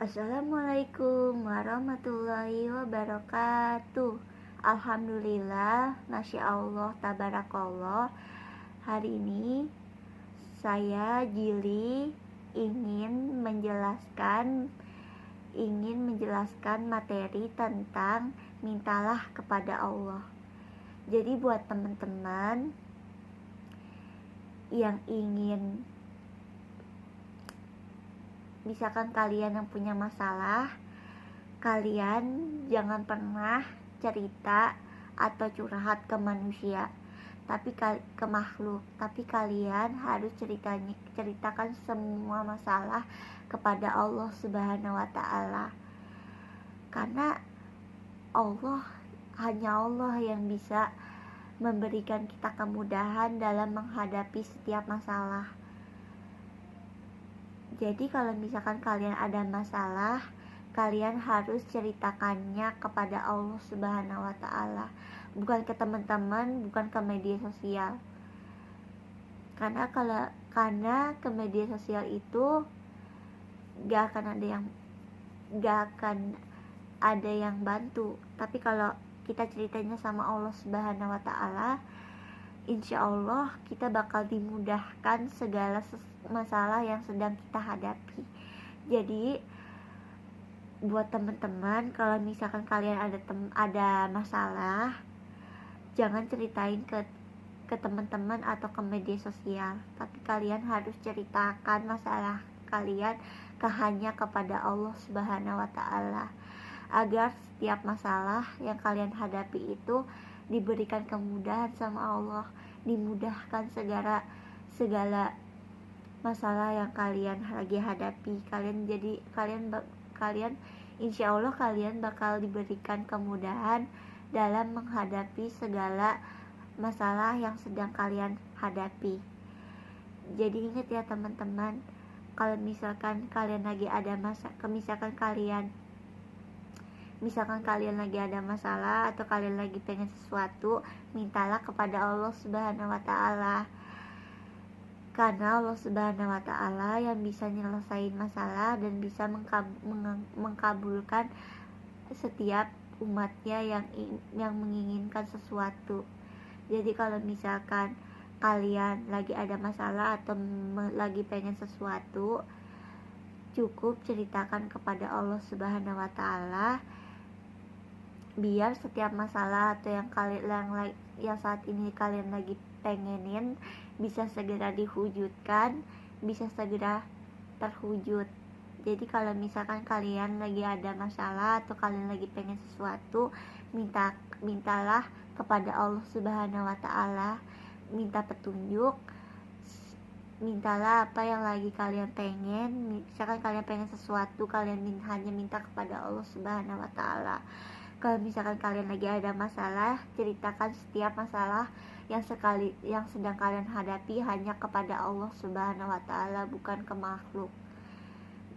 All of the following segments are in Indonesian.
Assalamualaikum warahmatullahi wabarakatuh. Alhamdulillah, Masya Allah, Tabarakallah. Hari ini saya Jili ingin menjelaskan materi tentang mintalah kepada Allah. Jadi buat teman-teman yang ingin, misalkan kalian yang punya masalah, kalian jangan pernah cerita atau curhat ke manusia, tapi ke makhluk. Tapi kalian harus ceritakan semua masalah kepada Allah Subhanahu wa Ta'ala. Karena hanya Allah yang bisa memberikan kita kemudahan dalam menghadapi setiap masalah. Jadi kalau misalkan kalian ada masalah, kalian harus ceritakannya kepada Allah Subhanahu wa Ta'ala, bukan ke teman-teman, bukan ke media sosial. Karena ke media sosial itu gak akan ada yang bantu. Tapi kalau kita ceritanya sama Allah Subhanahu wa Ta'ala, insya Allah kita bakal dimudahkan segala masalah yang sedang kita hadapi. Jadi buat teman-teman, kalau misalkan kalian ada masalah, jangan ceritain ke teman-teman atau ke media sosial, tapi kalian harus ceritakan masalah kalian hanya kepada Allah Subhanahu wa Ta'ala, agar setiap masalah yang kalian hadapi itu diberikan kemudahan sama Allah, dimudahkan segala masalah yang kalian lagi hadapi. Kalian insya Allah kalian bakal diberikan kemudahan dalam menghadapi segala masalah yang sedang kalian hadapi. Jadi ingat ya teman-teman, kalau misalkan kalian lagi ada misalkan kalian lagi ada masalah atau kalian lagi pengen sesuatu, mintalah kepada Allah Subhanahu wa Ta'ala. Karena Allah Subhanahu wa Ta'ala yang bisa nyelesain masalah dan bisa mengkabulkan setiap umatnya yang menginginkan sesuatu. Jadi kalau misalkan kalian lagi ada masalah atau lagi pengen sesuatu, cukup ceritakan kepada Allah Subhanahu wa Ta'ala, biar setiap masalah atau yang saat ini kalian lagi pengenin bisa segera diwujudkan, bisa segera terwujud. Jadi kalau misalkan kalian lagi ada masalah atau kalian lagi pengen sesuatu, mintalah kepada Allah Subhanahu wa Ta'ala, minta petunjuk, mintalah apa yang lagi kalian pengen. Misalkan kalian pengen sesuatu, kalian hanya minta kepada Allah Subhanahu wa Ta'ala. Kalau misalkan kalian lagi ada masalah, ceritakan setiap masalah yang sedang kalian hadapi hanya kepada Allah Subhanahu wa Ta'ala, bukan ke makhluk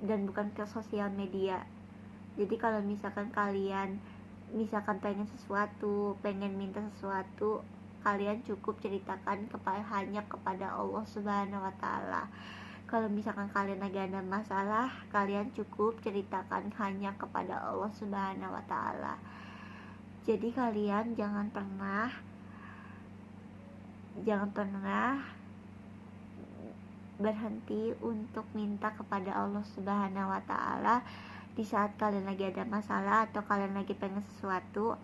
dan bukan ke sosial media. Jadi kalau misalkan kalian pengen sesuatu, pengen minta sesuatu, kalian cukup ceritakan hanya kepada Allah Subhanahu wa Ta'ala. Kalau misalkan kalian lagi ada masalah, kalian cukup ceritakan hanya kepada Allah Subhanahu wa Ta'ala. Jadi kalian jangan pernah berhenti untuk minta kepada Allah Subhanahu wa Ta'ala. Di saat kalian lagi ada masalah atau kalian lagi pengen sesuatu,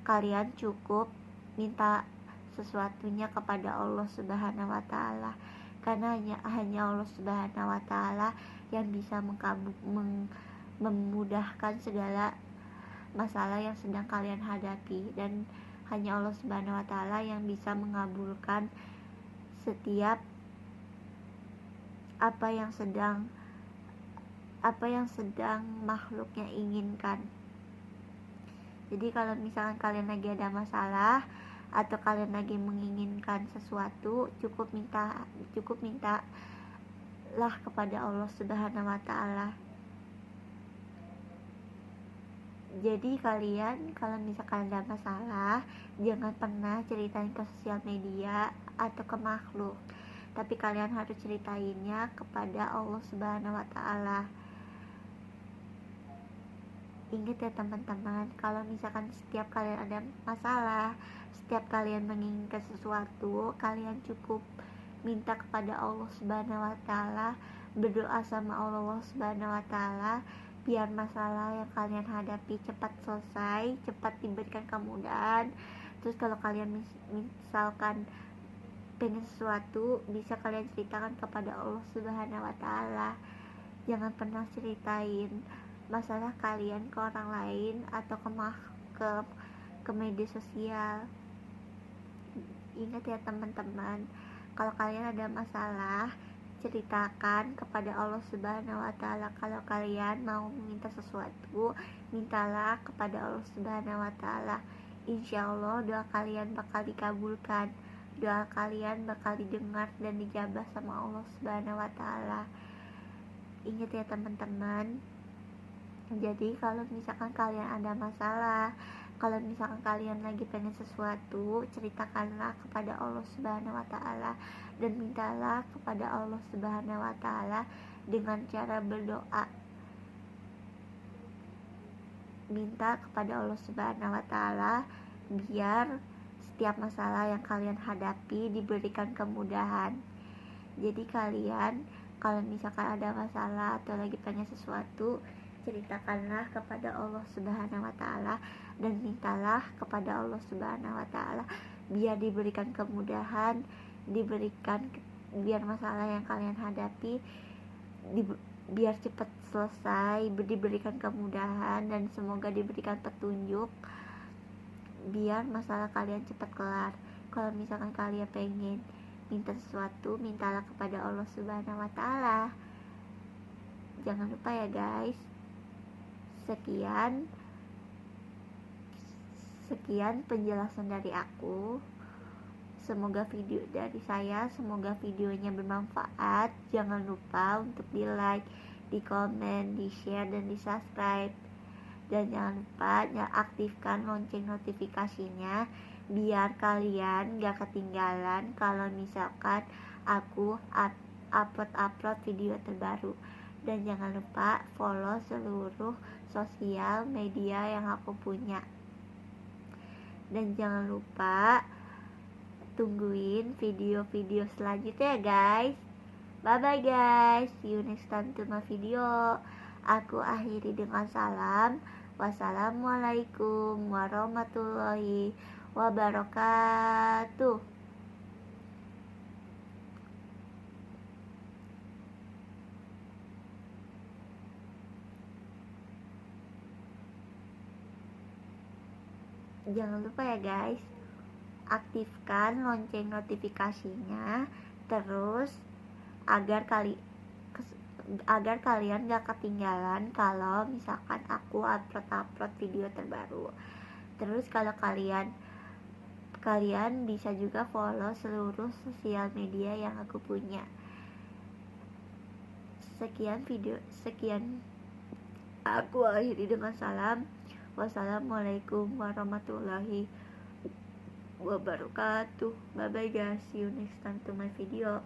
kalian cukup minta sesuatunya kepada Allah Subhanahu wa Ta'ala. Karena hanya Allah Subhanahu wa Ta'ala yang bisa memudahkan segala masalah yang sedang kalian hadapi, dan hanya Allah Subhanahu wa Ta'ala yang bisa mengabulkan setiap apa yang sedang makhluknya inginkan. Jadi kalau misalkan kalian lagi ada masalah atau kalian lagi menginginkan sesuatu, cukup mintalah kepada Allah Subhanahu wa Ta'ala. Jadi kalian kalau misalkan ada masalah, jangan pernah ceritain ke sosial media atau ke makhluk, tapi kalian harus ceritainnya kepada Allah Subhanahu wa Ta'ala. Ingat ya teman-teman, kalau misalkan setiap kalian ada masalah, setiap kalian menginginkan sesuatu, kalian cukup minta kepada Allah Subhanahu wa taala, berdoa sama Allah Subhanahu wa taala biar masalah yang kalian hadapi cepat selesai, cepat diberikan kemudahan. Terus kalau kalian misalkan pengen sesuatu, bisa kalian ceritakan kepada Allah Subhanahu wa taala. Jangan pernah ceritain masalah kalian ke orang lain atau ke ke media sosial. Ingat ya teman-teman, kalau kalian ada masalah, ceritakan kepada Allah Subhanahu wa taala. Kalau kalian mau meminta sesuatu, mintalah kepada Allah Subhanahu wa taala. Insya Allah doa kalian bakal dikabulkan, doa kalian bakal didengar dan dijabah sama Allah Subhanahu wa taala. Ingat ya teman-teman. Jadi kalau misalkan kalian ada masalah, kalau misalkan kalian lagi pengen sesuatu, ceritakanlah kepada Allah Subhanahu wa taala dan mintalah kepada Allah Subhanahu wa taala dengan cara berdoa. Minta kepada Allah Subhanahu wa taala biar setiap masalah yang kalian hadapi diberikan kemudahan. Jadi kalian kalau misalkan ada masalah atau lagi pengen sesuatu, ceritakanlah kepada Allah Subhanahu wa taala dan mintalah kepada Allah Subhanahu wa taala biar diberikan kemudahan, biar masalah yang kalian hadapi biar cepat selesai, diberikan kemudahan dan semoga diberikan petunjuk biar masalah kalian cepat kelar. Kalau misalkan kalian pengen minta sesuatu, mintalah kepada Allah Subhanahu wa taala. Jangan lupa ya guys. Sekian penjelasan dari aku. Semoga videonya bermanfaat. Jangan lupa untuk di like, di komen, di share dan di subscribe. Dan jangan lupa aktifkan lonceng notifikasinya biar kalian gak ketinggalan kalau misalkan aku upload video terbaru. Dan jangan lupa follow seluruh sosial media yang aku punya. Dan jangan lupa tungguin video-video selanjutnya guys. Bye bye guys, see you next time to my video. Aku akhiri dengan salam. Wassalamualaikum warahmatullahi wabarakatuh. Jangan lupa ya guys, aktifkan lonceng notifikasinya terus agar kalian gak ketinggalan kalau misalkan aku upload video terbaru. Terus kalau kalian bisa juga follow seluruh sosial media yang aku punya. Sekian aku akhiri dengan salam. Wassalamualaikum warahmatullahi wabarakatuh. Bye bye guys, see you next time to my video.